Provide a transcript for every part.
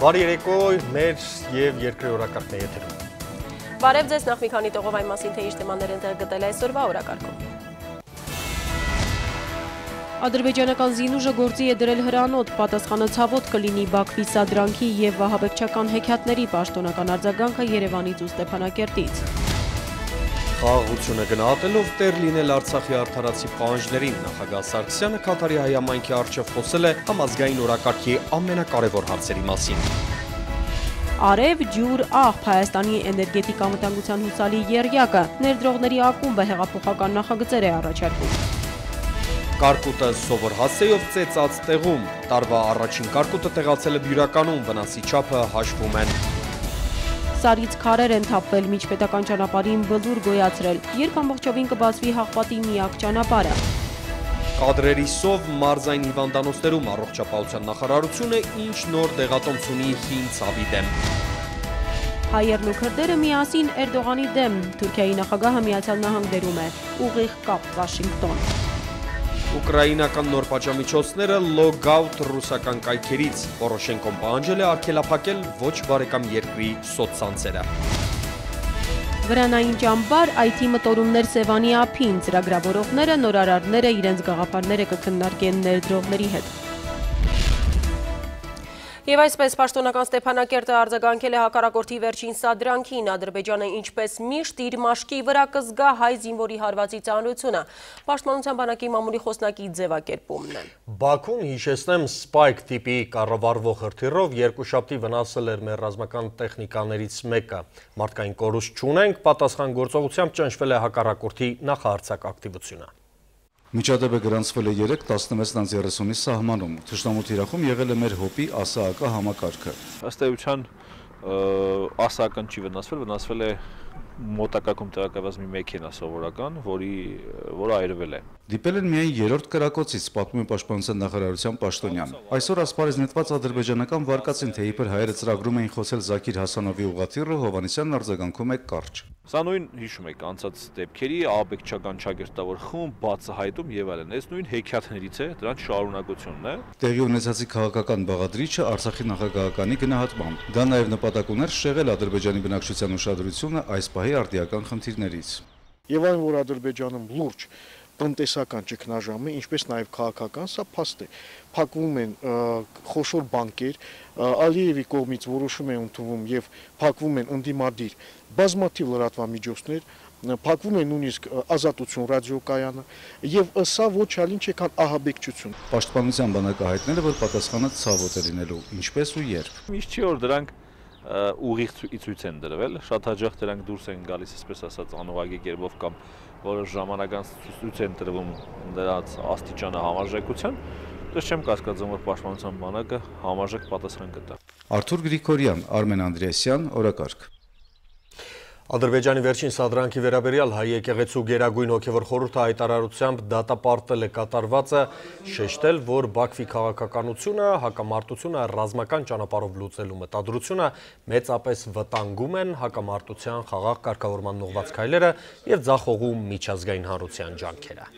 Բարի երեկո, մեր և երկրի օրակարգն է եթերում։ Բարև ձեզ, նախ մի քանի տողով այն մասին, թե ինչ թեմաներ են տեղ գտել այսօրվա օրակարգում։ Ադրբեջանական զինուժը գործի է դրել հրանոթ, պատասխանը ցավոտ կլինի Բաքվի սադրանքի և վահաբեկչական հեքիաթների պաշտոնական արձագանքը Երևանից ու Ստեփանակերտից։ Խաղաղությունը գնահատելով տեր լինել Արցախի արդարացի պահանջներին, նախագահ Սարգսյանը Քաթարի հայհամայնքի առջև խոսել է համազգային օրակարգի ամենակարևոր հարցերի մասին։ Արև, ջուր, աղբ Հայաստանի էներգետիկ անվտանգության հուսալի եռյակը, ներդրողների ակումբը հեղափոխական նախագծեր է առաջարկում։ Կարկուտը սովոր հասցեով ծեծած տեղում, տարվա առաջին կարկուտը տեղացել է Բյուրականում, վնասի չափը հաշվում են։ Սարից քարեր են թափվել, միջպետական ճանապարհին բլուր գոյացրել, երբ ամբողջովին կբացվի Հաղպատի միակ ճանապարհը։ Կադրերի սով մարզային հիվանդանոցներում առողջապահության նախարարությունը ինչ նոր դեղատոմս ունի հին ցավի դեմ։ Հայերն ու քրդերը միասին Էրդողանի դեմ, Թուրքիայի նախագահը Միացյալ Նահանգներում է, ուղիղ կապ Վաշինգտոն։ Ուկրաինական նոր պատժամիջոցները լոգաուտ ռուսական կայքերից, Պորոշենկոն պահանջել է արգելափակել ոչ բարեկամ երկրի սոցցանցերը։ Վրանային ճամբար, IT մտորումներ Սևանի ափին, ծրագրավորողները, նորարարները իրենց գաղափարները կքննարկեն ներդրողների հետ։ Եվ այսպես պաշտոնական Ստեփանակերտը արձագանքել է հակառակորդի վերջին սադրանքին, Ադրբեջանը ինչպես միշտ իր մաշկի վրա կզգա հայ զինվորի հարվածի ծանրությունը, Պաշտպանության բանակի մամուլի խոսնակի ձևակերպումն է։ Բաքուն, հիշեցնեմ, Spike տիպի կառավարվող հրթիռով երկուշաբթի վնասել էր մեր ռազմական տեխնիկաներից մեկը։ Մարդկային կորուստ չունենք, պատասխան գործողությամբ ճնշվել է հակառակորդի նախահարձակ ակտիվությունը։ Միջադեպը գրանցվել է 3:16:30-ի սահմանում, թշնամու թիրախում եղել է մեր հոպի ԱՍԱԿ համակարգը։ Ըստ էության ԱՍԱԿ-ն չի վնասվել, վնասվել է մոտակայքում տեղակայված մի մեքենա սովորական, որը այրվել է։ Դիպել են միայն 3-րդ կրակոցից, պատմում է Պաշտպանության նախարարության պաշտոնյան։ Այսօր ասպարեզ նետված ադրբեջանական վարկածին, թե իբր հայերը ծրագրում էին խոսել Զաքիր Հասանովի ուղղաթիռը, Հովհաննիսյանն արձագանքում է կարճ։ Սա նույն հիշում եք անցած դեպքերի աբեկչական ճակերտավոր խումբ, բացահայտում եւ այլն։ Այս նույն հեքիաթներից է, դրանց շարունակությունն է։ Տեղի ունեցածի քաղաքական բաղադրիչը Արցախի նախագահականի գնահատմամբ։ Դա նաեւ նպատակ ուներ շեղել Ադրբեջանի բնակչության ուշադրությունը այս պահի արդիական խնդիրներից։ Եվ այն, որ Ադրբեջանում լուրջ տնտեսական ճգնաժամ է, ինչպես նաև քաղաքական, սա փաստ է։ Փակվում են խոշոր բանկեր, Ալիևի կողմից որոշում է ընդունվում եւ փակվում են ընդդիմադիր բազմաթիվ լրատվամիջոցներ, փակվում է նույնիսկ Ազատություն ռադիոկայանը եւ սա ոչ այլ ինչ է, քան ահաբեկչություն։ Պաշտպանության բանակը հայտնել է, որ պատասխանը ցավոտ է լինելու, ինչպես ու երբ։ Միշտ չի որ դրանք ուղիղ ցույց են դրվել, շատ հաճախ դրանք դուրս են գալիս, այսպես ասած, անուղագի կերպով կամ որոշ ժամանական ցույց են տրվում դրանց աստիճանը համարժեքության, դες չեմ կասկածում, որ Պաշտպանության բանակը համարժեք պատասխան կտա։ Արթուր Գրիգորյան, Արմեն Անդրեասյան, օրակարգ։ Ադրբեջանի վերջին սադրանքի վերաբերյալ հայ եկեղեցու գերագույն հոգևոր խորհուրդը հայտարարությամբ դատապարտել է կատարվածը, շեշտել, որ Բաքվի քաղաքականությունը, հակամարտությունը ռազմական ճանապարհով լուծելու մտադրությունը մեծապես վտանգում են հակամարտության խաղաղ կարգավորման ուղղված քայլերը եւ ձախողում միջազգային հանրության ջանքերը։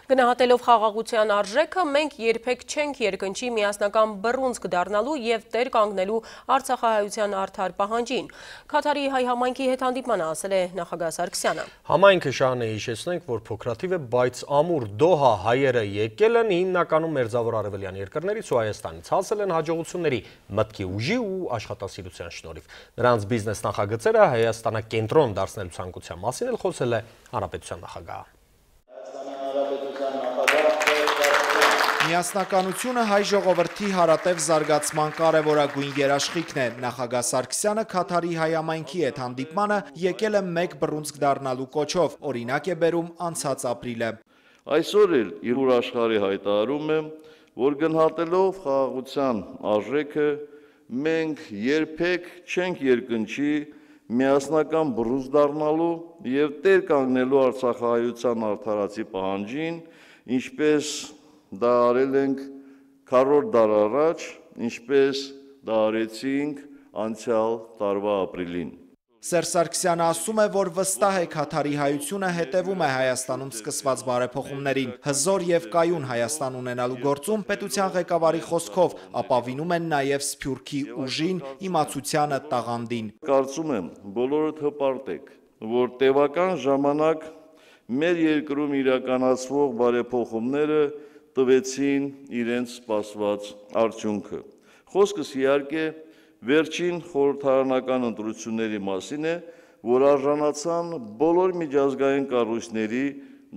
Գնահատելով խաղաղության արժեքը, մենք երբեք չենք երկնչի միասնական բռունցք դառնալու եւ տեր կանգնելու Արցախահայության արդար պահանջին։ Քաթարի հայ համայնքի հետ հանդիպմանը ասել է նախագահ Սարգսյանը։ Համայնքը շահն է հիշեցնենք, որ փոքրաթիվ է, բայց ամուր Դոհա հայերը եկել են հիմնականում մերձավոր արևելյան երկրներից ու Հայաստանից, հասել են հաջողությունների, մտքի ուժի ու աշխատասիրության շնորհիվ։ Նրանց բիզնես նախագծերը Հայաստանակենտրոն դարձնելու ցանկության մասին էլ խոսել է հանրապետության նախագահը։ Միասնականությունը հայ ժողովրդի հարատև զարգացման կարևորագույն երաշխիքն է։ Նախագահ Սարգսյանը Քաթարի հայ համայնքի հետ հանդիպմանը եկել է մեկ բռունցք դառնալու կոչով, օրինակ է բերում անցած ապրիլը։ Այսօր էլ իր աշխարհի հայտարարում է, որ գնահատելով խաղաղության արժեքը մենք երբեք չենք երկնչի միասնական բռունց դառնալու եւ տեր կանգնելու Արցախահայության արդարացի պահանջին, ինչպես դա արել ենք 4 դար առաջ, ինչպես դա արեցինք անցյալ տարվա ապրիլին։ Սերժ Սարգսյանը ասում է, որ վստահ է Քաթարի հայությունը հետևում է Հայաստանում սկսված բարեփոխումներին։ Հզոր եւ կայուն Հայաստան ունենալու գործում պետության ղեկավարի խոսքով ապավինում են նաեւ Սփյուռքի ուժին, իմացությանը, տաղանդին։ Կարծում եմ, բոլորդ հպարտ եք, որ տևական ժամանակ մեր երկրում իրականացվող բարեփոխումները տվեցին իրենց սպասված արդյունքը։ Խոսքս իհարկե վերջին խորհրդարանական ընտրությունների մասին է, որ արժանացան բոլոր միջազգային կառույցների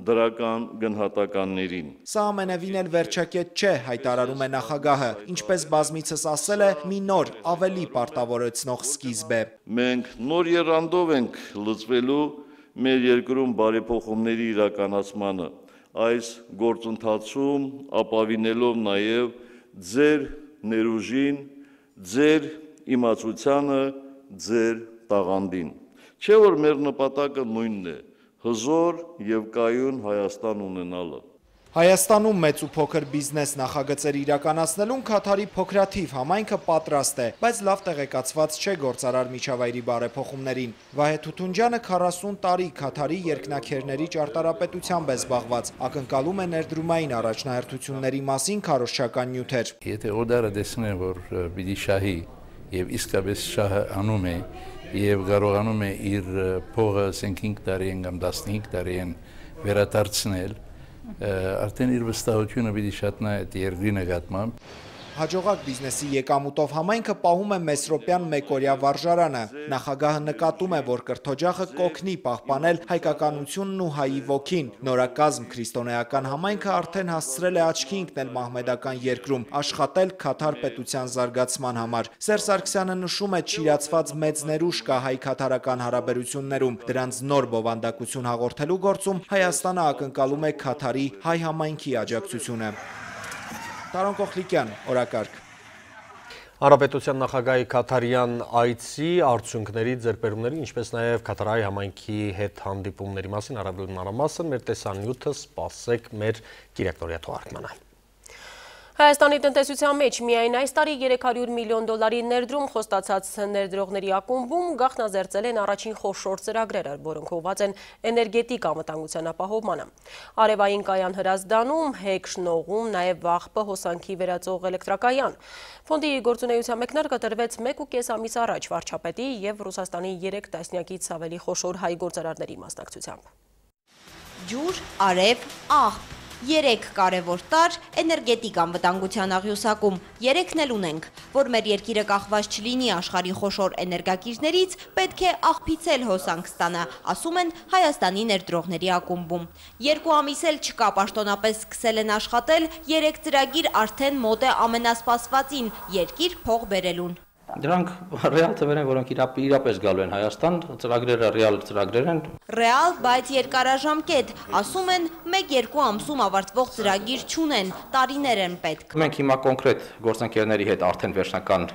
դրական գնահատականներին։ Սա ամենևին էլ վերջակետ չէ, հայտարարում է նախագահը, ինչպես բազմիցս ասել է, մի նոր, ավելի պարտավորեցնող սկիզբ է։ Մենք նոր եռանդով ենք լծվելու մեր երկրում բարեփոխումների իրականացմանը, այս գործընթացում ապավինելով նաև ձեր ներուժին, ձեր իմացությանը, ձեր տաղանդին։ Չէ՞ որ մեր նպատակը նույնն է, հզոր եւ կայուն Հայաստան ունենալը։ Հայաստանում մեծ ու փոքր բիզնես նախագծեր իրականացնելուն Քաթարի փոքրաթիվ համայնքը պատրաստ է, բայց լավ տեղեկացված չէ գործարար միջավայրի բարեփոխումներին։ Վահե Թութունջյանը 40 տարի Քաթարի երկնաքերների ճարտարապետությամբ է զբաղված, ակնկալում է ներդրումային առաջնահերթությունների մասին քարոզչական նյութեր։ Եթե օդարը տեսնեն, որ պիտի շահի եւ իսկապես շահը անում է եւ կարողանում է իր փողը 5 տարի կամ 15 տարի վերադարձնել, արդեն իր վստահությունը պիտի շատնա այդ երկրի նկատմամբ։ Հաջողակ բիզնեսի եկամուտով համայնքը պահում է մեսրոպյան մեկօրյա վարժարանը։ Նախագահը նկատում է, որ կրթօջախը կօգնի պահպանել հայկականությունն ու հայի ոգին։ Նորակազմ քրիստոնեական համայնքը արդեն հասցրել է աչքի ընկնել մահմեդական երկրում, աշխատել Քաթար պետության զարգացման համար։ Սերժ Սարգսյանը նշում է, չիրացված մեծ ներուժ կա հայ-քաթարական հարաբերություններում։ Դրանց նոր բովանդակություն հաղորդելու գործում Հայաստանը ակնկալում է Քաթարի հայ համայնքի աջակցությունը։ Տարոն Կոխլիկյան, օրակարգ։ Հանրապետության նախագահի Քաթարյան այցի արդյունքների, ձեռքբերումների, ինչպես նաև Քաթարի համայնքի հետ հանդիպումների մասին առավել մանրամասն մեր տեսանյութը սպասեք մեր գիրակտորյա թողարկմանը։ Հայաստանի տնտեսության մեջ միայն այս տարի 300 միլիոն դոլարի ներդրում խոստացած ներդրողների ակումբում գաղտնազերծել են առաջին խոշոր ծրագրերը, որոնք ուղղված են էներգետիկ անվտանգության ապահովմանը։ Արևային կայան Հրազդանում, ՀԵԿ Շնողում, նաև Վաղպը հոսանքի վերածող էլեկտրակայան։ Ֆոնդի գործունեության մեկնարկը տրվեց 1.5 ամիս առաջ վարչապետի և Ռուսաստանի 3 տասնյակից ավելի խոշոր հայ գործարարների մասնակցությամբ։ Ջուր, արև, աղբ։ 3 կարևոր տարր էներգետիկ անվտանգության աղյուսակում, 3-ն էլ ունենք, որ մեր երկիրը կախված չլինի աշխարհի խոշոր էներգակիրներից, պետք է աղբից էլ հոսանք ստանա, ասում են Հայաստանի ներդրողների ակումբում։ 2 ամիս էլ չկա, պաշտոնապես սկսել են աշխատել, 3 ծրագիր արդեն մոտ է ամենասպասվածին, երկիր փող բերելուն։ Դրանք ռեալ թվեր են, որոնք իրապես գալու են Հայաստան, ծրագրերը ռեալ ծրագրեր են։ Ռեալ, բայց երկարաժամկետ, ասում են 1-2 ամսում ավարտվող ծրագիր չունեն, տարիներ են պետք։ Մենք հիմա կոնկրետ գործընկերների հետ արդեն վերջնական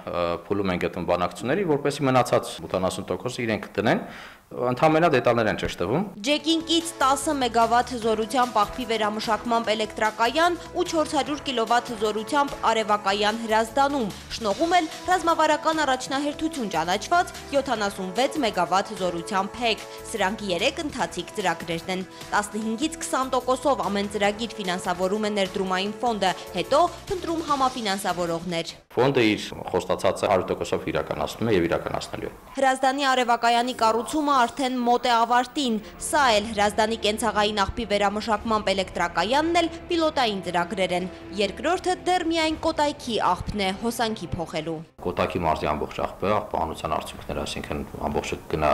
փուլում ենք գտնում բանակցությունների, որպեսզի մնացած 80%-ը իրենք տնեն, ընդհանրապես դետալներ են ճշտվում։ Ջեկինկից 10 մեգավատ հզորությամբ աղբի վերամշակմամբ էլեկտրակայան ու 400 կիլովատ հզորությամբ արևակայան Հրազդանում, Շնողում էլ ռազմավարական առաջնահերթություն ճանաչված 76 մեգավատ հզորությամբ ՀԵԿ։ Սրանք 3 ընթացիկ ծրագրերն են։ 15-ից 20%-ով ամեն ծրագիր ֆինանսավորում է ներդրումային ֆոնդը, հետո փնտրում համաֆինանսավորողներ։ Ֆոնդը իր խոստացածը 100%-ով իրականացնում է եւ իրականացնելու է։ Հրազդանի արևակայանի կառուցումը արդեն մոտ է ավարտին, սա էլ Հրազդանի կենցաղային աղբի վերամշակմամբ էլեկտրակայանն էլ պիլոտային ծրագրեր են։ Երկրորդը դեռ միայն Կոտայքի աղբն է, հոսանքի փոխելու։ Կոտայքի մարզի ամբողջ աղբը, աղբահանության արդյունքները, այսինքն ամբողջը գնա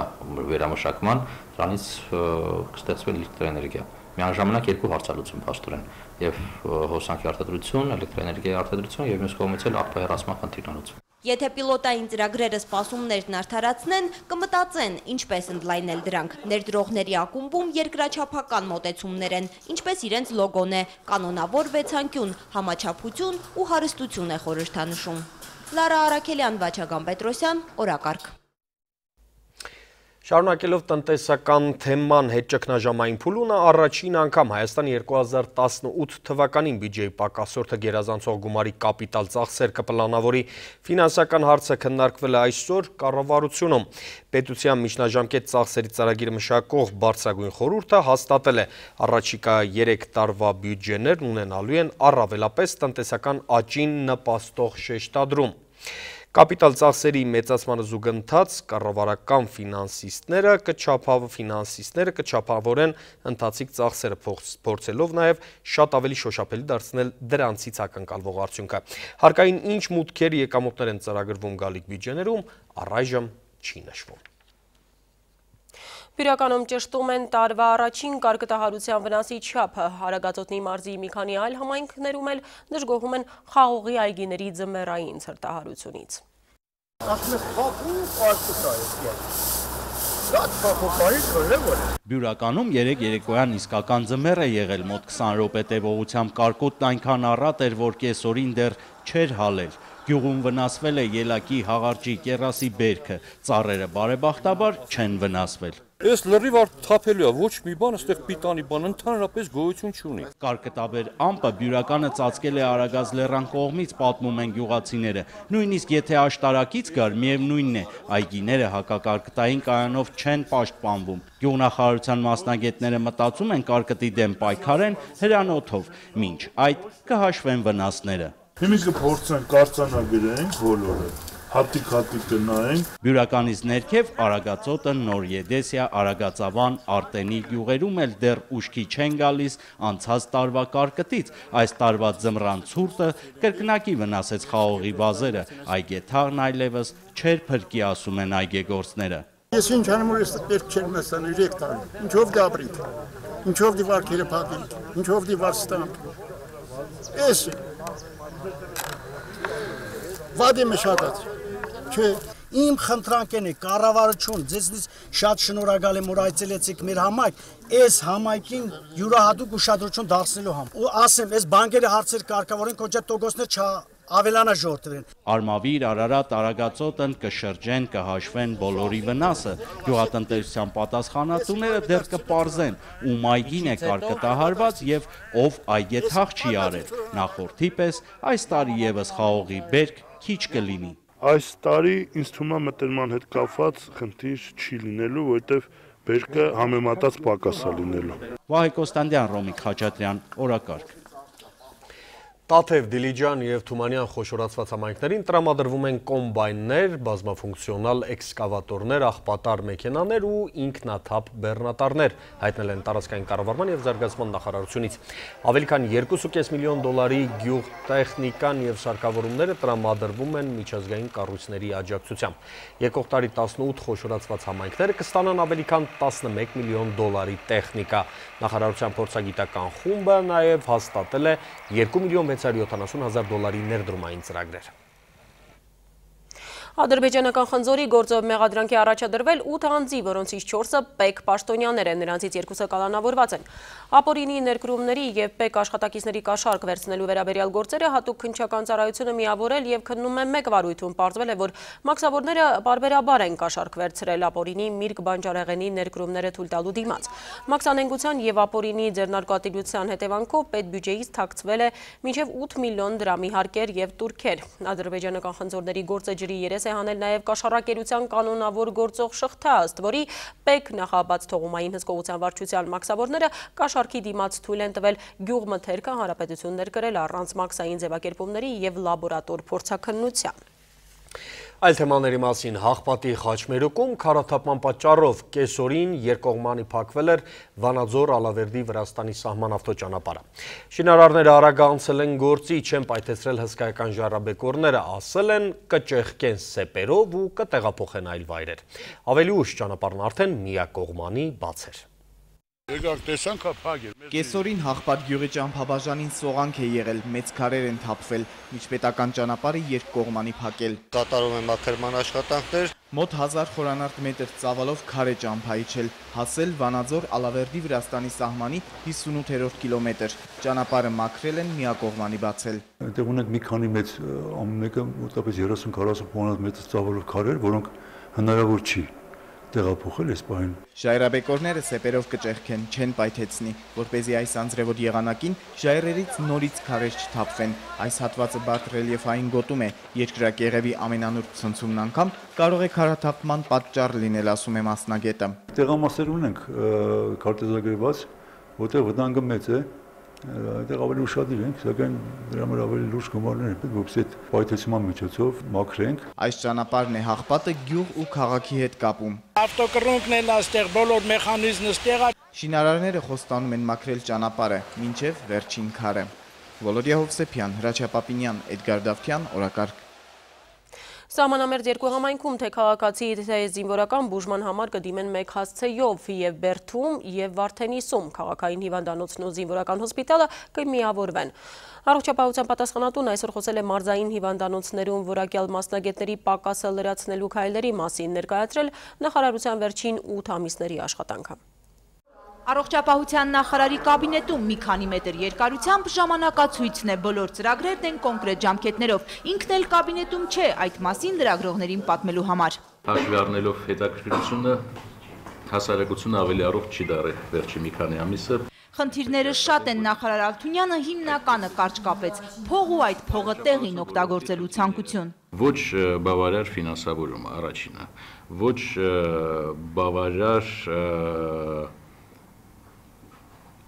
վերամշակման, դրանից կստեղծվի էլեկտրոէներգիա։ Միաժամանակ 2 հարցալուծում փաստորեն եւ հոսանքի արտադրություն, էլեկտրոէներգիայի արտադրություն եւ մյուս կողմից էլ աղբահեռացման խնդիրն լուծում։ Եթե պիլոտային ծրագրերը սպասումներն արդարացնեն, կմտածեն ինչպես ընդլայնել դրանք։ Ներդրողների ակումբում երկրաչափական մոտեցումներ են, ինչպես իրենց լոգոն է, կանոնավոր վեցանկյուն, համաչափություն ու հարստություն է խորհրդանշում։ Լարա Արաքելյան, Վաչագան Պետրոսյան, օրակարգ։ Շարունակելով տնտեսական թեման հետ ճգնաժամային փուլունը առաջին անգամ Հայաստանի 2018 թվականին բյուջեի պակասորդը գերազանցող գումարի կապիտալ ծախսեր կպլանավորի ֆինանսական հարցը քննարկվել է այսօր կառավարությունում։ Պետության միջնաժամկետ ծախսերի ծրագիր մշակող բարձրագույն խորհուրդը հաստատել է առաջիկա 3 տարվա բյուջեներն ունենալու են առավելապես տնտեսական աճին նպաստող շեշտադրում։ Կապիտալ ծախսերի մեծացմանը զուգընթաց կառավարական ֆինանսիստները կչափավորեն ընթացիկ ծախսերը փորձելով նաև շատ ավելի շոշափելի դարձնել դրանցից ակնկալվող արդյունքը։ Հարկային ինչ մուտքեր եկամուտներ են ծրագրվում գալիք բյուջեներում, առայժմ չի նշվում։ Բյուրականում ճշտում են տարվա առաջին կարկտահարության վնասի չափը, Հարագածոտնի մարզի մի քանի այլ համայնքներում էլ դժգոհում են խաղողի այգիների ձմեռային ցրտահարությունից։ Բյուրականում 3 երեկոյան իսկական ձմեռ է եղել, մոտ 20 րոպե տևողությամբ կարկոտն այնքան առատ էր, որ կեսօրին դեռ չէր հալել։ Գյուղում վնասվել է ելակի, հաղարջի, կեռասի բերքը, ծառերը բարեբախտաբար չեն վնասվել։ Այս լրիվ թափելու է, ոչ մի բան, այստեղ պիտանի բան ընդհանրապես գոյություն չունի։ Կարկտաբեր ամպը Բյուրականը ծածկել է Արագած լեռան կողմից, պատմում են գյուղացիները։ Նույնիսկ եթե աշտարակից գար, միևնույնն է, այգիները հակակարկտային կայանով չեն պաշտպանվում։ Գյուղնախարարության մասնագետները մտածում են կարկտի դեմ պայքարեն հրանոթով, մինչ այդ կհաշվեն վնասները։ Հիմա կփորձենք կարծանագրենք բոլորը։ Հատիկ գնայինք։ Բյուրականից ներքև Արագածոտը, Նորեդեսիա, Արագածավան, Արտենի գյուղերում էլ դեռ ուշքի չեն գալիս անցած տարվա կարկտից։ Այս տարվա ձմռան ցուրտը կրկնակի վնասեց խաղողի վազերը, այգեթաղն այլևս չէր փրկի, ասում են այգեգործները։ Ես ինչ անեմ, որ այստեղ պետք չէր մսան 3 տարի։ Ինչով դաբրիկ, ինչով դիվարքերը փակենք, ինչով դիվար ստանք։ Էս վադի մշակած։ Չէ, իմ խնդրանքն է կառավարություն, ձեզնից շատ շնորհակալ եմ, որ այցելեցիք մեր համայնք, այս համայնքին յուրահատուկ ուշադրություն դարձնելու համար։ Ու ասեմ, այս բանկերի հարցեր կարգավորենք, ոչ թե տոկոսներ ավելանա ժողովրդին։ Արմավիր, Արարատ, Արագածոտն կշրջեն, կհաշվեն բոլորի վնասը։ Գյուղատնտեսության պատասխանատուները դեռ կպարզեն, ում այգին է կարկտահարված եւ ով այգեթաղ չի արել։ Նախորդի պես այս տարի եւս խաղողի բերք քիչ կլինի։ Այս տարի ինձ թվում է մտերման հետ կապված խնդիր չի լինելու, որովհետեւ բերքը համեմատած պակաս է լինելու։ Վահե Կոստանդյան, Ռոմիկ Խաչատրյան, օրակարգ։ Տաթև, Դիլիջան և Թումանյան խոշորացված համայնքներին տրամադրվում են կոմբայններ, բազմաֆունկցիոնալ էքսկավատորներ, աղբատար մեքենաներ ու ինքնաթափ բեռնատարներ, հայտնել են տարածքային կառավարման և զարգացման նախարարությունից։ Ավելի քան 2.5 միլիոն դոլարի գյուղտեխնիկան և սարքավորումները տրամադրվում են միջազգային կառույցների աջակցությամբ։ Եկող տարի 18 խոշորացված համայնքները կստանան ավելի քան 11 միլիոն դոլարի տեխնիկա։ Նախարարության փորձագիտական խումբը նաև հաստատել է 2 միլիոն 670,000 դոլարի ներդրումային ծրագրեր։ Ադրբեջանական խնձորի գործով մեղադրանքի առաջադրվել 8 անձի, որոնցից 4-ը պետք պաշտոնյաներ են, նրանցից 2-ը կալանավորված են։ Ապօրինի ներկրումների և պետք աշխատակիցների կաշառք վերցնելու վերաբերյալ գործերը հատուկ քննչական ծառայությունը միավորել և քննում է մեկ վարույթում, պարզվել է, որ մաքսավորները պարբերաբար են կաշառք վերցրել ապօրինի միրգ բանջարեղենի ներկրումները թույլ տալու դիմաց։ Մաքսանենգության և ապօրինի ձեռնարկատիրության հետևանքով պետբյուջեից թաքցվել է մինչև 8 միլիոն դրամի հարկեր և տուրքեր։ Ադրբեջանական խնձորների գործը ջրի երես է հանել նաև կաշառակերության կանոնավոր գործող շղթա, ըստ որի պետք նախաբաց թողումային հսկողության վարչության մաքսավորները կաշառքի դիմաց թույլ են տվել գյուղմթերքը հանրապետություն ներկրել առանց մաքսային ձևակերպումների և լաբորատոր փորձաքննության։ Այլ թեմաների մասին Հաղպատի խաչմերուկում քարաթափման պատճառով կեսօրին երկկողմանի փակվել էր Վանաձոր Ալավերդի Վրաստանի սահման ավտոճանապարհը։ Շինարարները արագ անցել են գործի, չեն պայթեցրել հսկայական ժառաբեկորները, ասել են կճեղքեն սեպերով ու կտեղափոխեն այլ վայրեր։ Ավելի ուշ ճանապարհն արդեն միակողմանի բաց էր։ Կեսօրին Հաղպատ գյուղի ճամփաբաժանին սողանք է եղել, մեծ քարեր են թափվել, միջպետական ճանապարհը երկկողմանի փակել։ Կատարում են մաքրման աշխատանքներ։ Մոտ 1000 խորանարդ մետր ծավալով քար է ճամփայիչել, հասել Վանաձոր Ալավերդի Վրաստանի սահմանի 58-րդ կիլոմետր։ Ճանապարհը մաքրել են, միակողմանի բացել։ Այնտեղ ունենք մի քանի մեծ, մեկը մոտավորապես 30-40 խորանարդ մետր ծավալով քարեր, որոնք հնարավոր չի տեղափոխել այս պահին։ Ժայռաբեկորները սեպերով կճեղքեն, չեն պայթեցնի, որպեսզի այս անձրևոտ եղանակին ժայռերից նորից քարեր չթափվեն։ Այս հատվածը բարդ ռելիեֆային գոտում է, երկրակեղևի ամենանուրբ ցնցումն անգամ կարող է քարաթափման պատճառ լինել, ասում է մասնագետը։ Տեղամասեր ունենք քարտեզագրված, որտեղ վտանգը մեծ է, այդտեղ ավելի ուշադիր ենք, սակայն դրա համար ավելի լուրջ գումարներ են պետք, որպեսզի այդ պայթեցման միջոցով մաքրենք։ Այս ճանապարհն է Հաղպատը գյուղ ու քաղաքի հետ կապում։ Ավտոկռունկն էլ այստեղ, բոլոր մեխանիզմը ստեղ է։ Շինարարները խոստանում են մաքրել ճանապարհը, մինչև վերջին քարը։ Վոլոդիա Հովսեփյան, Հրաչյա Պապինյան, Էդգար Դավթյան, օրակարգ։ Սահմանամերձ երկու համայնքում թե քաղաքացի թե զինվորական բուժման համար կդիմեն մեկ հասցեով և Բերդում և Վարդենիսում քաղաքային հիվանդանոցն ու զինվորական հոսպիտալը կմիավորվեն։ Առողջապահության պատասխանատուն այսօր խոսել է մարզային հիվանդանոցներում որակյալ մասնագետների պակասը լրացնելու քայլերի մասին, ներկայացրել նախարարության վերջին 8 ամիսների աշխատանքը։ Առողջապահության նախարարի կաբինետում մի քանի մետր երկարությամբ ժամանակացույցն է, բոլոր ծրագրերն են կոնկրետ ժամկետներով։ Ինքն էլ կաբինետում չէ, այդ մասին լրագրողներին պատմելու համար։ Հաշվի առնելով հետաքրքրությունը, հասարակությունը ավելի առողջ չի դառել վերջի մի քանի ամիսը։ Խնդիրները շատ են, նախարար Ալթունյանը հիմնականը կարճ կապեց, փող ու այդ փողը տեղին օգտագործելու ցանկություն։ Ոչ բավարար ֆինանսավորում առաջինը, ոչ բավարար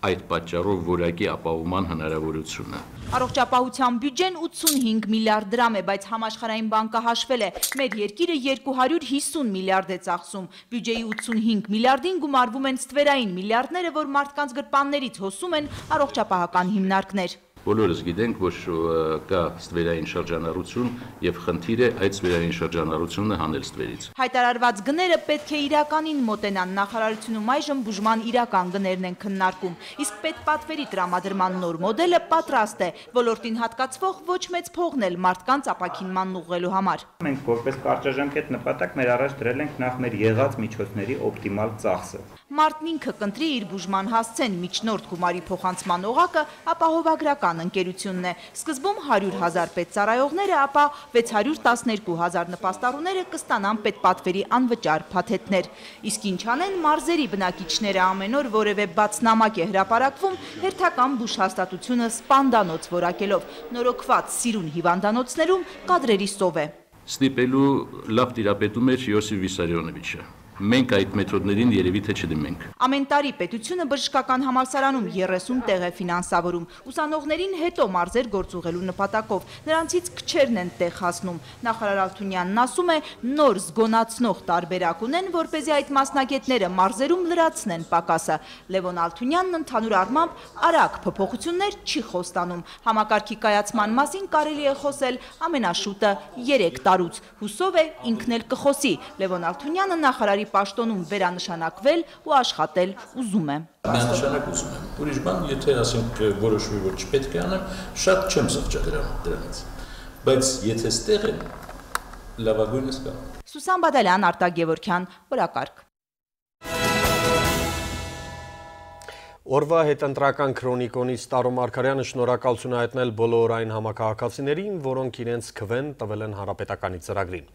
այդ պատճառով որակի ապահովման հնարավորությունը։ Առողջապահության բյուջեն 85 միլիարդ դրամ է, բայց համաշխարհային բանկը հաշվել է, մեր երկիրը 250 միլիարդ է ծախսում, բյուջեի 85 միլիարդին գումարվում են ստվերային միլիարդները, որ մարդկանց գրպաններից հոսում են առողջապահական հիմնարկներ։ Բոլորս գիտենք, որ կա ստվերային շրջանառություն եւ խնդիր է այդ ստվերային շրջանառությունը հանել ստվերից։ Հայտարարված գները պետք է իրականին մոտենան, նախարարությունում այժմ բուժման իրական գներն են քննարկում, իսկ պետպատվերի տրամադրման նոր մոդելը պատրաստ է, ոլորտին հատկացվող ոչ մեծ փողն էլ մարդկանց ապաքինմանն ուղղելու համար։ Մենք որպես կարճաժամկետ նպատակ մեր առաջ դրել ենք նախ մեր եղած միջոցների օպտիմալ ծախսը։ Մարդն ինքը կընտրի իր բուժման հասցեն, միջնորդ գումարի փոխանցման օղակը ապահովագրական ընկերությունն է։ Սկզբում 100,000 պետծառայողները, ապա 612,000 նպաստառուները կստանան պետպատվերի անվճար փաթեթներ։ Իսկ ինչ անեն մարզերի բնակիչները, ամեն օր որևէ բաց նամակ է հրապարակվում հերթական բուժհաստատությունը սպանդանոց որակելով, նորոգված սիրուն հիվանդանոցներում կադրերի սով է։ Ստիպելու լավ տիրապետում էր Յոսիֆ Վիսարիոնովիչը։ Մենք այդ մեթոդներին երևի թե չդիմենք։ Ամեն տարի պետությունը բժշկական համալսարանում 30 տեղ է ֆինանսավորում։ Ուսանողներին հետո մարզեր գործուղելու նպատակով։ Նրանցից քչերն են տեղ հասնում։ Նախարար Ալթունյանն ասում է, նոր զգոնացնող տարբերակ ունեն, որպեսզի այդ մասնագետները մարզերում լրացնեն պակասը։ Լևոն Ալթունյանն ընդհանուր առմամբ արագ փոփոխություններ չի խոստանում։ Համակարգի կայացման մասին կարելի է խոսել ամենաշուտը 3 տարուց։ Հուսով է ինքն էլ կխոսի։ Լևոն Ալթունյանը նախարարի պաշտոնում վերանշանակվել ու աշխատել ուզում է։ Միանշանակ ուզում եմ։ Ուրիշ բան, եթե ասենք որոշվի, որ չպետք է անեմ, շատ չեմ զղջա դրանից։ Բայց եթե ստեղ եմ, լավագույնս կա։ Սուսան Բադալյան, Արտակ Գևորգյան, օրակարգ։ Օրվա հետընտրական քրոնիկոնից Տարո Մարգարյանը շնորհակալություն հայտնել բոլոր այն համակարգացիներին, որոնք իրենց քվեն տվել են հանրապետականի ծրագրին։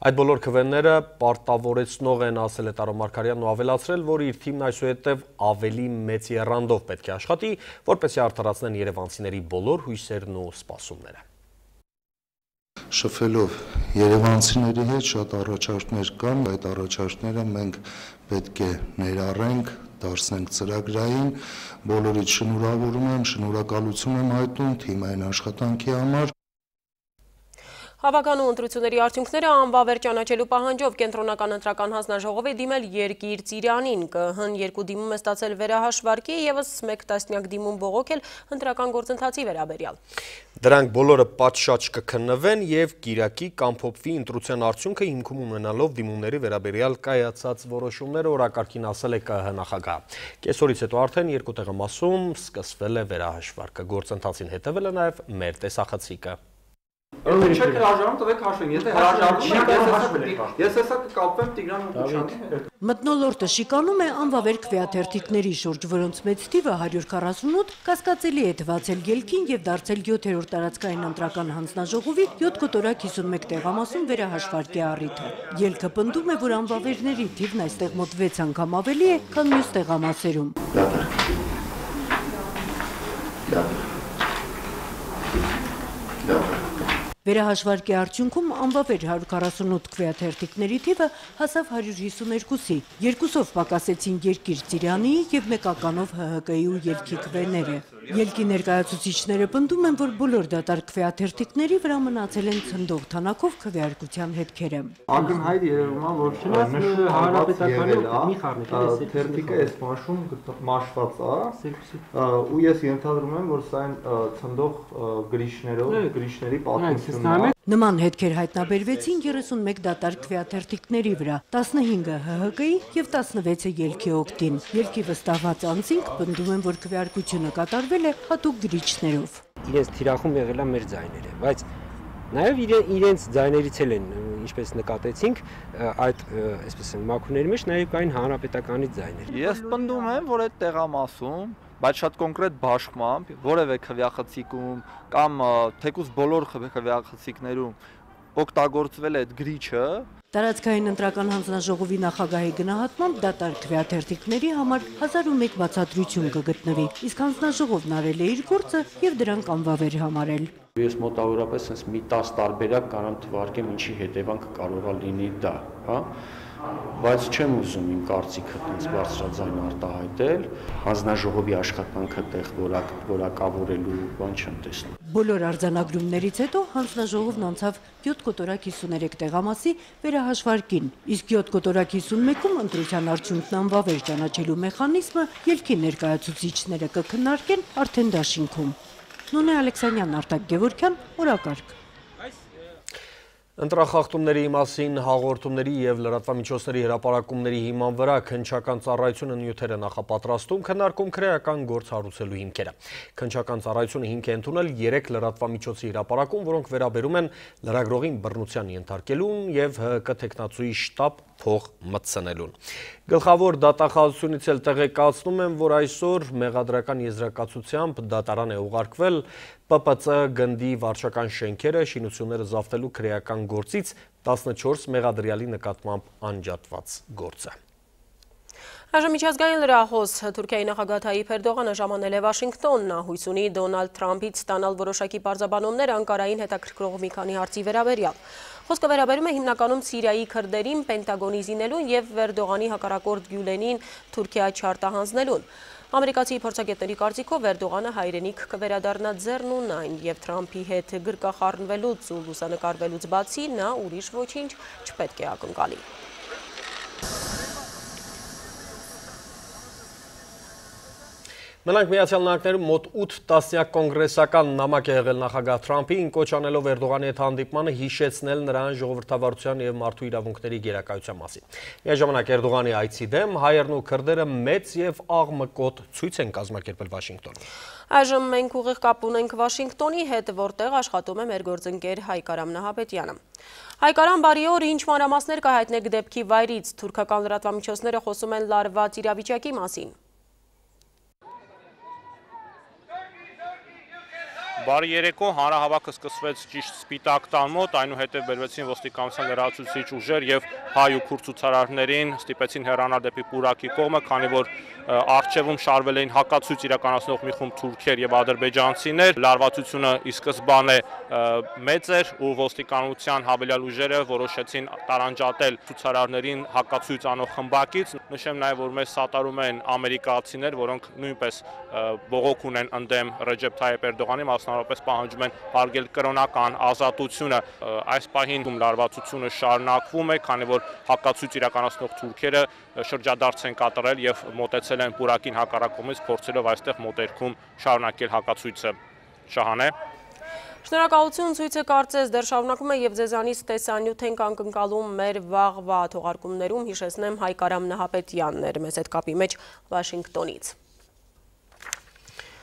Այդ բոլոր քվենները պարտավորեցնող են, ասել է Տարո Մարգարյանն ու ավելացրել, որ իր թիմն այսուհետև ավելի մեծ եռանդով պետք է աշխատի, որպեսզի արդարացնեն երևանցիների բոլոր հույսերն ու սպասումները։ Շփվելով երևանցիների հետ շատ առաջարկներ կան, այդ առաջարկները մենք պետք է ներառենք, դարձնենք ծրագրային, բոլորից շնորհավորում եմ, շնորհակալություն եմ հայտնում թիմային աշխատանքի համար։ Հավաքանու ընտրությունների արդյունքները անվավեր ճանաչելու պահանջով կենտրոնական ընտրական հանձնաժողով է դիմել երկիր Ծիրանին, ԿՀ-ն 2 դիմում է ստացել վերահաշվարկի, ևս 1 տասնյակ դիմում բողոքել ընտրական գործընթացի վերաբերյալ։ Դրանք բոլորը պատշաճ կքննվեն եւ կիրակի կամփոփվի ընտրության արդյունքը հիմքում ունենալով դիմումների վերաբերյալ կայացած որոշումները, օրակարգին ասել է ԿՀ նախագահը։ Կեսօրից հետո արդեն 2 տեղամասում սկսվել է վերահաշվարկը, գործընթացին հետևել է նաեւ մեր տեսախցիկը։ Չեք հրաժարվում, տվեք հաշվենք, եթե հրաժարվում եք, ես հեսա կկապվեմ Տիգրան Մուկուչյանի հետ։ Մթնոլորտը շիկանում է անվավեր քվեաթերթիկների շուրջ, որոնց մեծ թիվը 148 կասկածելի է թվացել ելքին եւ դարձել 7-րդ տարածքային ընտրական հանձնաժողովի 7 կոտորակ 51 տեղամասում վերահաշվարկի առիթը։ Ելքը պնդում է, որ անվավերների թիվն այստեղ մոտ 6 անգամ ավելի է, քան մյուս տեղամասերում։ Վերահաշվարկի արդյունքում անվավեր 148 քվեաթերթիկների թիվը հասավ 152-ի, 2-ով պակասեցին Երկիր Ծիրանիի և մեկականով ՀՀԿ-ի ու ելքի քվեները։ Ելքի ներկայացուցիչները պնդում են, որ բոլոր դատարկ քվեաթերթիկների վրա մնացել են ցնդող թանակով քվեարկության հետքերը։ Ակնհայտ երևում է, որ թերթիկը այս մաշում մաշված է, ու ես ենթադրում եմ, որ սա այն ցնդող գրիչների պատմություն։ Նման հետքեր հայտնաբերվեցին 31 դատարկ քվեաթերթիկների վրա, 15-ը ՀՀԿ-ի և 16-ը ելքի օգտին։ Ելքի վստահված անձինք պնդում են, որ քվեարկությունը կատարվել է հատուկ գրիչներով։ Իրենց թիրախում եղել է մեր ձայները, բայց նաև իրենց ձայներից էլ են, ինչպես նկատեցինք, այդ այսպես են մաքուների մեջ նաև կային հանրապետականի ձայներ։ Ես պնդում եմ, որ այդ տեղամասում բայց շատ կոնկրետ բաշխմամբ, որևէ քվեախցիկում կամ թեկուզ բոլոր քվեախցիկներում օգտագործվել է այդ գրիչը։ Տարածքային ընտրական հանձնաժողովի նախագահի գնահատմամբ դատարկ քվեաթերթիկների համար 1001 բացատրություն կգտնվի, իսկ հանձնաժողովն արել է իր գործը և դրանք անվավեր համարել։ Ես մոտավորապես մի 10 տարբերակ կարող թվարկեմ, ինչի հետևանքը կարող է լինի դա, հա? Բայց չեմ ուզում իմ կարծիքը տենց բարձրաձայն արտահայտել, հանձնաժողովի աշխատանքը տեղ որակավորելու բան չեմ տեսնում։ Բոլոր արձանագրումներից հետո հանձնաժողովն անցավ 7 կոտորակ 53 տեղամասի վերահաշվարկին, իսկ 7 կոտորակ 51-ում ընտրության արդյունքն անվավեր ճանաչելու մեխանիզմը ելքի ներկայացուցիչները կքննարկեն արդեն դաշինքում։ Նոնե Ալեքսանյան, Արտակ Գևորգյան, օրակարգ։ Ընտրախախտումների մասին հաղորդումների և լրատվամիջոցների հրապարակումների հիման վրա քննչական ծառայությունը նյութեր է նախապատրաստում, քննարկում քրեական գործ հարուցելու հիմքերը։ Քննչական ծառայությունը հիմք է ընդունել 3 լրատվամիջոցի հրապարակում, որոնք վերաբերում են լրագրողին բռնության ենթարկելուն և ՀՀԿ թեկնածուի շտաբ փող մտցնելուն։ Գլխավոր դատախազությունից էլ տեղեկացնում են, որ այսօր մեղադրական եզրակացությամբ դատարան է ուղարկվել ՊՊՑ գնդի վարչական շենքերը շինությունները զավթելու քրեական գործից 14 մեղադրյալի նկատմամբ անջատված գործը։ Այժմ միջազգային լրահոս Թուրքիայի նախագահ Թայիփ Էրդողանը ժամանել է Վաշինգտոն, նա հույս ունի Դոնալդ Թրամփից ստանալ որոշակի պարզաբանումներ Անկարային հետաքրքրող մի քանի հարցի վերաբերյալ։ Խոսքը վերաբերում է հիմնականում Սիրիայի քրդերին Պենտագոնի զինելուն և Էրդողանի հակառակորդ Գյուլենին Թուրքիա չարտահանձնելուն։ Ամերիկացի փորձագետների կարծիքով Էրդողանը հայրենիք կվերադառնա ձեռնունայն և Թրամփի հետ գրկախառնվելուց ու լուսանկարվելուց բացի նա ուրիշ ոչինչ չպետք է ակնկալի։ Մենակ Միացյալ Նահանգներում մոտ 8 տասնյակ կոնգրեսական նամակ է եղել նախագահ Թրամփին, կոչ անելով Էրդողանի հետ հանդիպմանը հիշեցնել նրան ժողովրդավարության և մարդու իրավունքների գերակայության մասին։ Միաժամանակ Էրդողանի այցի դեմ հայերն ու քրդերը մեծ և աղմկոտ ցույց են կազմակերպել Վաշինգտոնում։ Այժմ մենք ուղիղ կապ ունենք Վաշինգտոնի հետ, որտեղ աշխատում է մեր գործընկեր Հայկարամ Նահապետյանը։ Հայկարամ, բարի օր, ինչ մանրամասներ կհայտնեք դեպքի վայրից, թուրքական լրատվամիջոցները խոսում են լարված իրավիճակի մասին։ Բարի երեկո, հանրահավաքը սկսվեց ճիշտ Սպիտակ տան մոտ, այնուհետև բերվեցին ոստիկանության լրացուցիչ ուժեր և հայ ու քուրդ ցուցարարներին ստիպեցին հեռանալ դեպի Պուրակի կողմը, քանի որ առջևում շարվել էին հակացույց իրականացնող մի խումբ թուրքեր և ադրբեջանցիներ։ Լարվածությունը ի սկզբանե մեծ էր ու ոստիկանության հավելյալ ուժերը որոշեցին տարանջատել ցուցարարներին հակացույց անող խմբակից։ Նշեմ նաև, որ մեզ սատարում են ամերիկացիներ, որոնք նույնպես բողոք ունեն ընդդեմ Ռեջեփ Թայիփ Էրդողանի, մասնավորապես պահանջում են հարգել կրոնական ազատությունը։ Այս պահին լարվածությունը շարունակվում է, քանի որ հակացույց իրականացնող թուրքերը շրջադարձ են կատարել և մոտեցել են Պուրակին հակառակումից, փորձելով այստեղ մոտերքում շարունակել հակացույցը։ Շահանե։ Շնորհակալություն, ցույցը կարծես դեռ շարունակվում է և ձեզանից տեսանյութ ենք ակնկալում մեր վաղվա թողարկումներում, հիշեցնեմ Հայկարամ Նահապետյանն էր մեզ հետ կապի մեջ Վաշինգտոնից։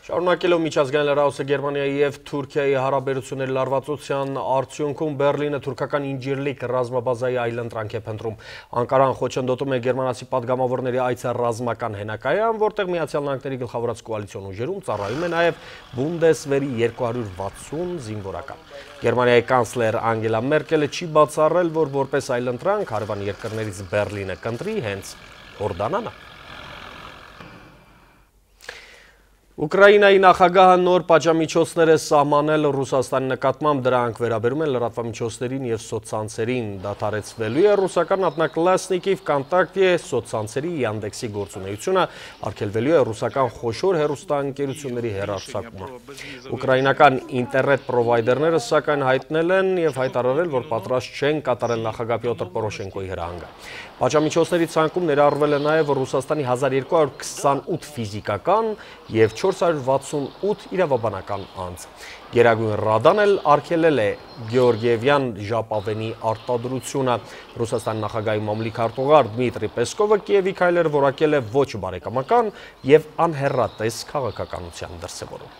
Շարունակելով միջազգային լրահոսը Գերմանիայի և Թուրքիայի հարաբերությունների լարվածության արդյունքում Բեռլինը թուրքական Ինջիրլիկ ռազմաբազայի այլընտրանք է փնտրում։ Անկարան խոչընդոտում է գերմանացի պատգամավորների այցը ռազմական հենակայան, որտեղ Միացյալ Նահանգների գլխավորած կոալիցիոն ուժերում ծառայում է նաև Բունդեսվերի 260 զինվորական։ Գերմանիայի կանցլեր Անգելա Մերկելը չի բացառել, որ որպես այլընտրանք հարևան երկրներից Բեռլինը կընտրի հենց Հորդանանը։ Ուկրաինայի նախագահը նոր պատժամիջոցներ է սահմանել Ռուսաստանի նկատմամբ, դրանք վերաբերում են լրատվամիջոցներին և սոցցանցերին։ Դադարեցվելու է ռուսական Одноклассники, ՎКонтакте, սոցցանցերի Yandex-ի գործունեությունը, արգելվելու է ռուսական խոշոր հեռուստաընկերությունների հեռարձակումը։ Ուկրաինական ինտերնետ պրովայդերները սակայն հայտնել են և հայտարարել, որ պատրաստ չեն կատարել նախագահ Պյոտր Պորոշենկոյի հրահանգը։ Պատժամիջոցների ցանկում ներառվել է նաև Ռուսաստանի 1228 ֆիզիկական և 468 իրավաբանական անձ։ Գերագույն Ռադան էլ արգելել է Գեորգիևյան ժապավենի արտադրությունը։ Ռուսաստանի նախագահի մամլիք արտուղար Դմիտրի Պեսկովը Կիևի քայլերը որակել է ոչ բարեկամական և անհեռատես քաղաքականության դրսևորում։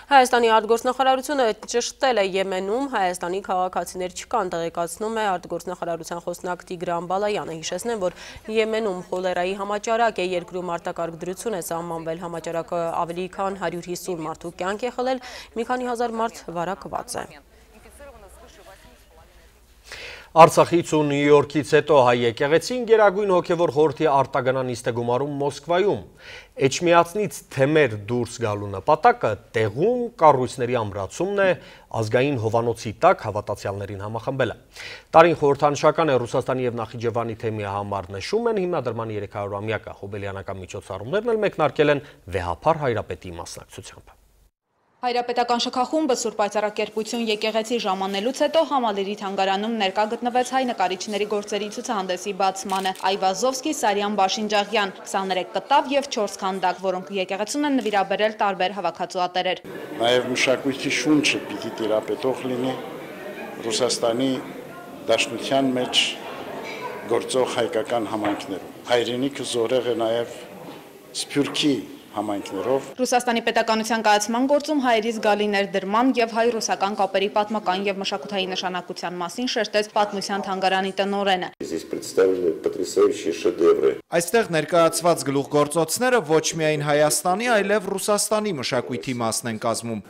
Հայաստանի արտգործնախարարությունը ճշտել է Եմենում Հայաստանի քաղաքացիներ չկան, տեղեկացնում է արտգործնախարարության խոսնակ Տիգրան Բալայանը։ Հիշեցնեմ, որ Եմենում խոլերայի համաճարակ է, երկրում արտակարգ դրություն է սահմանվել, համաճարակը ավելի քան 150 մարդու կյանք է խլել, մի քանի հազար մարդ վարակված է։ Արցախից ու Նյու Յորքից հետո հայ եկեղեցին գերագույն հոգևոր խորհրդի արտագնան նիստ է գումարում Մոսկվայում։ Էջմիածնից թեմեր դուրս գալու նպատակը տեղում կառույցների ամրացումն է, ազգային հովանոցի տակ հավատացյալներին համախմբելը։ Տարին խորհրդանշական է Ռուսաստանի և Նախիջևանի թեմի համար նշում են հիմնադրման 300-ամյակը, հոբելյանական միջոցառումներն էլ մեկնարկել են վեհափառ հայրապետի մասնակցությամբ։ Հայրապետական շքախումբը Սուրբ Պայծառակերպություն եկեղեցի ժամանելուց հետո Համալիրի թանգարանում ներկա գտնվեց հայ նկարիչների գործերի ցուցահանդեսի բացմանը։ Այվազովսկի, Սարյան, Բաշինջաղյան 23 կտավ և 4 քանդակ, որոնք եկեղեցուն են նվիրաբերել տարբեր հավաքածու ատերեր։ Նաև մշակույթի շունչը պիտի տիրապետող լինի Ռուսաստանի Դաշնության մեջ գործող հայկական համայնքներում։ Հայրենիքը զորեղ է նաև Սփյուռքի համայնքներով։ Ռուսաստանի պետականության կայացման գործում հայերի զգալի ներդրման և հայ-ռուսական կապերի պատմական և մշակութային նշանակության մասին շեշտեց Պատմության թանգարանի տնօրենը։ Այստեղ ներկայացված գլուխգործոցները ոչ միայն Հայաստանի, այլև Ռուսաստանի մշակույթի մասն են կազմում։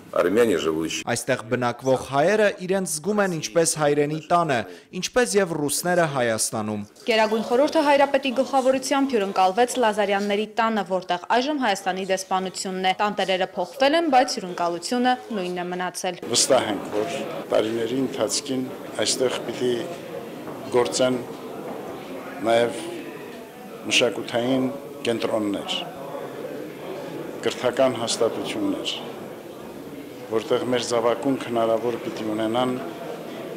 Այստեղ բնակվող հայերը իրենց զգում են ինչպես հայրենի տանը, ինչպես և ռուսները Հայաստանում։ Գերագույն խորհուրդը հայրապետի գլխավորությամբ հյուրընկալվեց Լազարյանների տանը, որտեղ այժմ Հայաստանի դեսպանությունն է։ Տանտերերը փոխվել են, բայց հյուրընկալությունը նույնն է մնացել։ Վստահ ենք, որ տարիների ընթացքին այստեղ պիտի գործեն նաև մշակութային կենտրոններ, կրթական հաստատություններ, որտեղ մեր զավակունք հնարավոր պիտի ունենան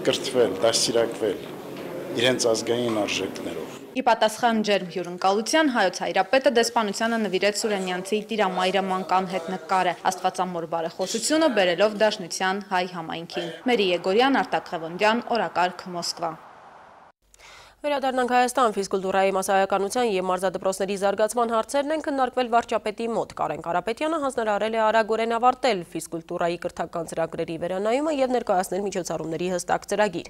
կրթվել, դաստիարակվել իրենց ազգային արժեքներով։ Ի պատասխան ջերմ հյուրընկալության հայոց հայրապետը դեսպանությանը նվիրեց Սուրենյանցի տիրամայրը Մանկան հետ նկարը, Աստվածամոր բարեխոսությունը բերելով Դաշնության հայ համայնքին։ Մերի Եգորյան, Արտակ Ղևոնդյան, օրակարգ Մոսկվա։ Վերադառնանք Հայաստան, ֆիզկուլտուրայի մասսայականության և մարզադպրոցների զարգացման հարցերն են քննարկվել վարչապետի մոտ։ Կարեն Կարապետյանը հանձնարարել է արագորեն ավարտել ֆիզկուլտուրայի կրթական ծրագրերի վերանայումը և ներկայացնել միջոցառումների հստակ ծրագիր։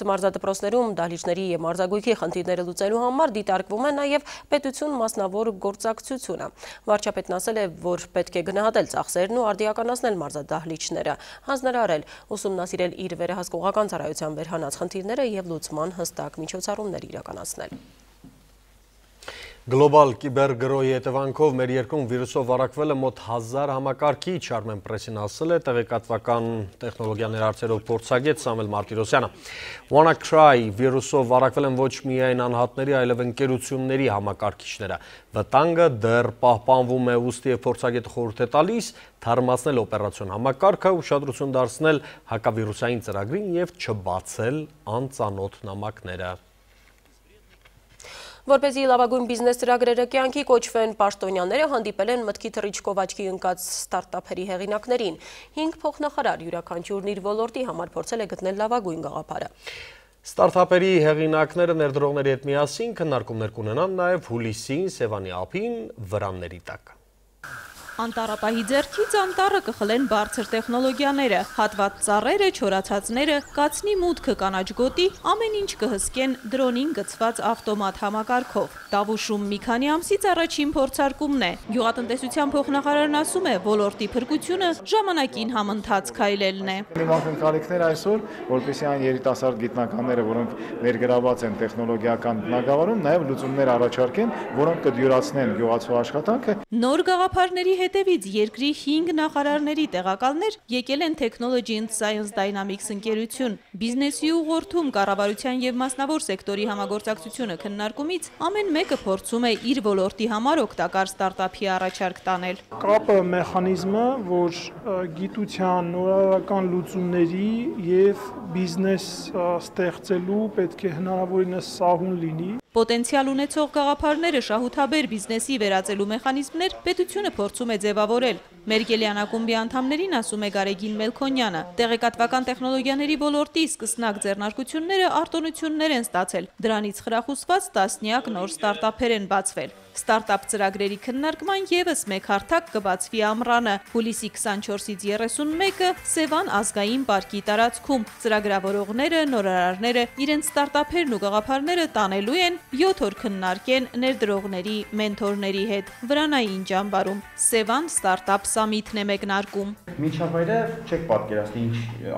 Մարզադպրոցներում դահլիճների և մարզագույքի խնդիրները լուծելու համար դիտարկվում է նաև պետություն մասնավոր գործակցությունը։ Վարչապետն ասել է, որ պետք է գնահատել ծախսերն ու արդիականացնել մարզադահլիճները, հանձնարարել ուսումնասիրել իր վերահսկողական ծառայության վերհանած խնդիրները և լուծման հստակ միջոցառումներ իրականացնել։ Գլոբալ կիբերգրոյի հետևանքով մեր երկրում վիրուսով վարակվել է մոտ 1000 համակարգիչ, Armen Press-ին ասել է տեղեկատվական տեխնոլոգիաների հարցերով փորձագետ Սամվել Մարտիրոսյանը։ WannaCry վիրուսով վարակվել են ոչ միայն անհատների, այլև ընկերությունների համակարգիչները։ Վտանգը դեռ պահպանվում է, ուստի և փորձագետը խորհուրդ է տալիս թարմացնել օպերացիոն համակարգը, ուշադրություն դարձնել հակավիրուսային ծրագրին և չբացել անծանոթ նամակները։ Որպեսզի լավագույն բիզնես ծրագրերը կյանքի կոչվեն, պաշտոնյաները հանդիպել են մտքի թռիչքով աչքի ընկած ստարտափերի հեղինակներին։ 5 փոխնախարար յուրաքանչյուրն իր ոլորտի համար փորձել է գտնել լավագույն գաղափարը։ Ստարտափերի հեղինակները ներդրողների հետ միասին քննարկումներ կունենան նաև հուլիսին Սևանի ափին վրանների տակ։ Անտառապահի ձեռքից անտառը կխլեն բարձր տեխնոլոգիաները, հատված ծառերը, չորացածները, կացնի մուտքը կանաչ գոտի, ամեն ինչ կհսկեն դրոնին գծված ավտոմատ համակարգով։ Տավուշում մի քանի ամսից առաջին փորձարկումն է։ Գյուղատնտեսության փոխնախարարն ասում է, ոլորտի փրկությունը ժամանակին համընթաց քայլելն է։ Իմ ակնկալիքներ այսօր, որպեսզի այն երիտասարդ գիտնականները, որոնք ներգրաված են տեխնոլոգիական բնագավառում, նաև լուծումներ առաջարկեն, որոնք կդյուրացնեն գյուղացու աշխատանքը։ Նոր գաղափարների հետևից երկրի 5 նախարարների տեղակալներ եկել են Technology and Science Dynamics ընկերություն։ Բիզնեսի ուղղորդում կառավարության եւ մասնավոր սեկտորի համագործակցությունը քննարկումից ամեն մեկը փորձում է իր ոլորտի համար օգտակար ստարտափի առաջարկ տանել։ Կապը մեխանիզմը, որ գիտության, նորարարական լուծումների եւ բիզնես ստեղծելու պետք է հնարավորինս սահուն լինի։ Պոտենցիալ ունեցող գաղափարները շահութաբեր բիզնեսի վերածելու մեխանիզմներ պետությունը փորձում է ձևավորել։ Մերկելյան ակումբի անդամներին ասում է Գարեգին Մելքոնյանը, տեղեկատվական տեխնոլոգիաների ոլորտի սկսնակ ձեռնարկությունները արտոնություններ են ստացել, դրանից խրախուսված տասնյակ նոր ստարտափեր են բացվել։ Ստարտափ ծրագրերի քննարկման եւս մեկ հարթակ կբացվի ամռանը, հուլիսի 24-ից 31-ը Սևան ազգային պարկի տարածքում։ Ծրագրավորողները, նորարարները իրենց ստարտափերն ու գաղափարները տանելու են 7 օր քննարկեն ներդրողների, մենթորների հետ։ Վրանային ճամբարում Սևան ստարտափ սամիթն է մեկնարկում։ Միջավայրը չեք պատկերացնի ինչ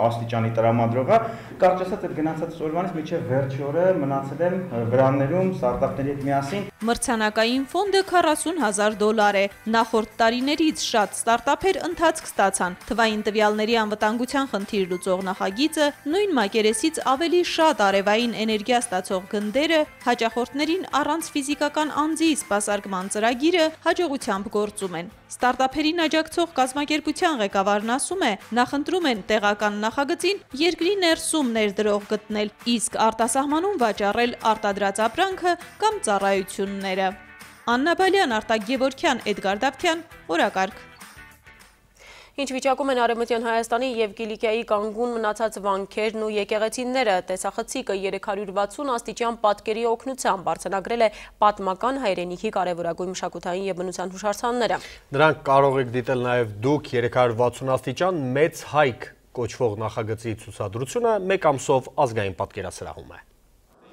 աստիճանի տրամադրող է, կարճ ասած այդ գնացած օրվանից մինչև վերջի օրը մնացել եմ վրաններում ստարտափների հետ միասին։ Մրցանակային ֆոնդը $40,000 է։ Նախորդ տարիներից շատ ստարտափեր ընթացք ստացան։ Թվային տվյալների անվտանգության խնդիր լուծող նախագիծը, նույն մակերեսից ավելի շատ արևային էներգիա ստացող գնդերը, հաճախորդներին առանց ֆիզիկական անձի սպասարկման ծրագիրը հաջողությամբ գործում են։ Ստարտափերին աջակցող կազմակերպության ղեկավարն ասում է, նախընտրում են տեղական նախագծին երկրի ներսում ներդրող գտնել, իսկ արտասահմանում վաճառել արտադրած ապրանքը կամ ծառայությունները։ Աննա Բալյան, Արտակ Գևորգյան, Էդգար Դավթյան, օրակարգ։ Ինչ վիճակում են Արևմտյան Հայաստանի և Կիլիկիայի կանգուն մնացած վանքերն ու եկեղեցիները, տեսախցիկը 360 աստիճան պատկերի օգնությամբ արձանագրել է պատմական հայրենիքի կարևորագույն մշակութային և բնության հուշարձանները։ Նրանք կարող եք դիտել նաև դուք 360 աստիճան մեծ հայք կոչվող նախագծի ցուցադրությունը մեկ ամսով ազգային պատկերասրահում է։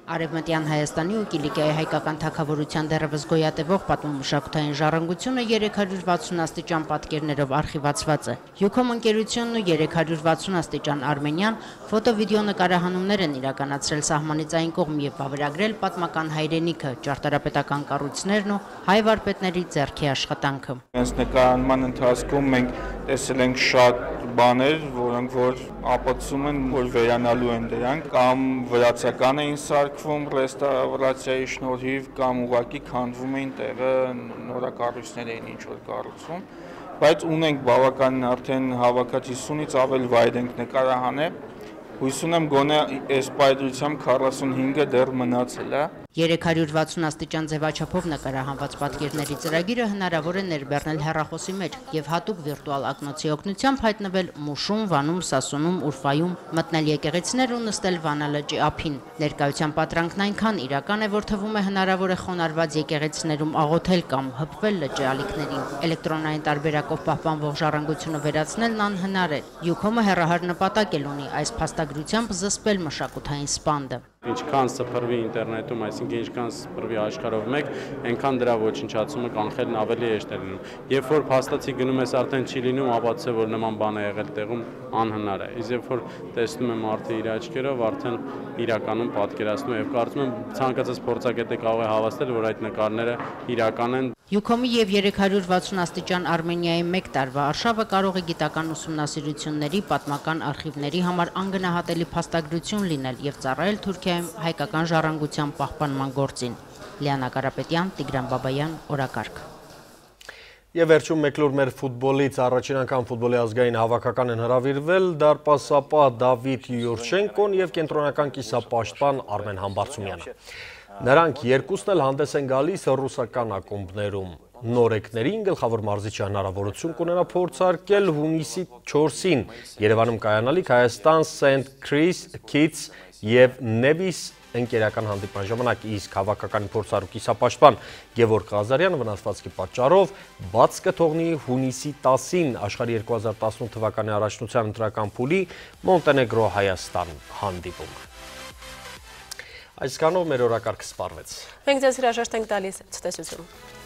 Արևմտյան Հայաստանի ու Կիլիկիայի հայկական թագավորության դեռևս գոյատևող պատմամշակութային ժառանգությունը 360 աստիճան պատկերներով արխիվացված է։ Յուքոմ ընկերությունն ու 360 աստիճան Արմենիան ֆոտո-վիդեո նկարահանումներ են իրականացրել սահմանից այն կողմ և վավերագրել պատմական հայրենիքը, ճարտարապետական կառույցներն ու հայ վարպետների ձեռքի աշխատանքը։ Այս նկարահանման ընթացքում մենք տեսել ենք շատ բաներ, որոնք որ ապացուցում են, որ վերանալու են դրանք, կամ վրացական էին սարքվում ռեստավրացիայի շնորհիվ, կամ ուղղակի քանդվում էին տեղը, նորակառույցներ էին ինչ-որ կառուցվում, բայց ունենք բավականին արդեն հավաքած 50-ից ավել վայր ենք նկարահանել, հույս ունեմ գոնե այս պայծրությամբ 45-ը դեռ մնացել է։ 360 աստիճան ձևաչափով նկարահանված պատկերների ծրագիրը հնարավոր է ներբեռնել հեռախոսի մեջ և հատուկ վիրտուալ ակնոցի օգնությամբ հայտնվել Մուշում, Վանում, Սասունում, Ուրֆայում, մտնել եկեղեցիներ ու նստել Վանա լճի ափին։ Ներկայության պատրանքն այնքան իրական է, որ թվում է հնարավոր է խոնարհված եկեղեցիներում աղոթել կամ հպվել լճի ալիքներին։ Էլեկտրոնային տարբերակով պահպանվող ժառանգությունը վերացնելն անհնար է։ Յուքոմը հեռահար նպատակ էլ ունի այս փաստագրությամբ զսպել մշակութային սպանդը։ Ինչքան սփռվի ինտերնետում, այսինքն ինչքան սփռվի աշխարհով մեկ, այնքան դրա ոչնչացումը կանխելն ավելի հեշտ է լինում։ Երբ որ փաստացի գնում ես արդեն չի լինում, ապացուցե որ նման բան է եղել տեղում, անհնար է։ Իսկ երբ որ տեսնում եմ մարդը իր աչքերով, արդեն իրականում պատկերացնում է եւ կարծում եմ ցանկացած փորձագետ կարող է հավաստել, որ այդ նկարները իրական են։ Յուքոմի և 360 աստիճան Արմենիայի մեկ տարվա արշավը կարող է գիտական ուսումնասիրությունների, պատմական արխիվների համար անգնահատելի փաստագրություն լինել և ծառայել Թուրքիայում հայկական ժառանգության պահպանման գործին։ Լիանա Կարապետյան, Տիգրան Բաբայան, օրակարգ։ Եվ վերջում մեկլուր մեր ֆուտբոլից առաջին անգամ ֆուտբոլի ազգային հավաքական են հրավիրվել դարպասապահ Դավիթ Յուրշենկոն և կենտրոնական կիսապաշտպան Արմեն Համբարձումյանը։ Նրանք երկուսն էլ հանդես են գալիս ռուսական ակումբներում։ Նորեկներին գլխավոր մարզիչը հնարավորություն կունենա փորձարկել հունիսի 4-ին Երևանում կայանալիք Հայաստան Սենթ Քրիս Քիդս և Նևիս ընկերական հանդիպման ժամանակ, իսկ հավաքականի փորձառու կիսապաշտպան Գևորգ Ղազարյանը վնասվածքի պատճառով բաց կթողնի հունիսի 10-ին աշխարհի 2018 թվականի առաջնության ընտրական փուլի Մոնտենեգրո-Հայաստան հանդիպումը։ Այսքանով մեր օրակարգը սպառվեց։ Մենք ձեզ հրաժարշտ ենք տալիս ցտեսություն։